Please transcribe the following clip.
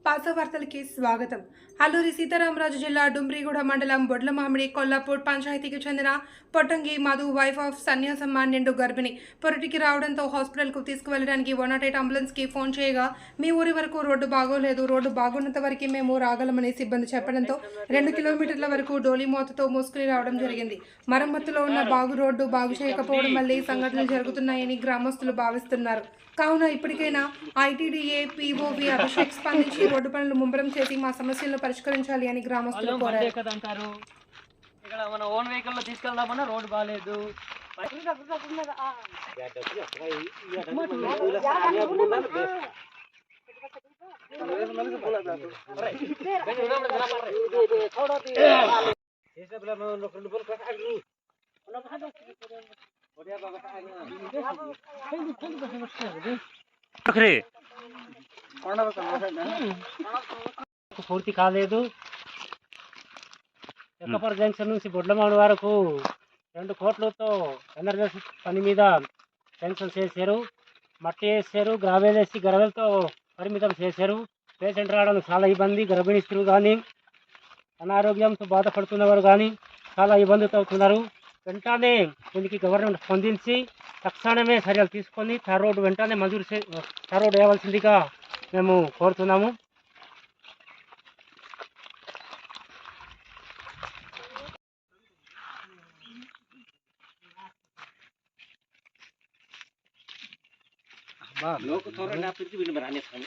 పాసవార్తలకి స్వాగతం. అల్లూరి సీతారామరాజు జిల్లా డుమ్రిగూడ మండలం బొడ్లమామిడి కొల్లాపూర్ పంచాయతీకి చెందిన పొట్టంగి మధు వైఫ్ ఆఫ్ సన్యాసమ్మ నిండు గర్భిణి పొరటికి రావడంతో హాస్పిటల్కు తీసుకువెళ్లడానికి 108 అంబులెన్స్కి ఫోన్ చేయగా మీ ఊరి వరకు రోడ్డు బాగోలేదు, రోడ్డు బాగున్నంత వరకు మేము రాగలమని సిబ్బంది చెప్పడంతో 2 కిలోమీటర్ల వరకు డోలీమోతతో మోసుకుని రావడం జరిగింది. మరమ్మతులో ఉన్న రోడ్డు బాగు చేయకపోవడం వల్లే సంఘటనలు జరుగుతున్నాయని గ్రామస్తులు భావిస్తున్నారు. కావున ఇప్పటికైనా ఐటీడీఏ పీఓవి అభిషేక్ స్పందించి రోడ్డు పనులు ముమ్మరం చేసి మా సమస్యలను పరిష్కరించాలి అని గ్రామస్తులు కోరారు. ఇక్కడ మన ఓన్ వెహికల్ లో తీసుకెళ్దామన్నా రోడ్ బాగాలేదు. పూర్తి కాలేదు. ఎక్కపర్ జంక్షన్ నుంచి బొడ్లమాడు వరకు 2 కోట్లతో ఎనర్జీ పని మీద శాంక్షన్ చేశారు. మట్టి వేసారు, గ్రావెల్ వేసి గ్రావెల్తో పరిమితం చేశారు. పేషెంట్ రావడం చాలా ఇబ్బంది. గర్భిణీ స్త్రీలు కానీ అనారోగ్యంతో బాధపడుతున్నవారు కానీ చాలా ఇబ్బందితో అవుతున్నారు. వెంటనే దీనికి గవర్నమెంట్ స్పందించి తక్షణమే చర్యలు తీసుకొని తార్ రోడ్డు వెంటనే మంజూరు తార్ రోడ్డు వేయవలసిందిగా మేము కోరుతున్నాము. लोग थोड़ा ना फिर भी बनाने खाने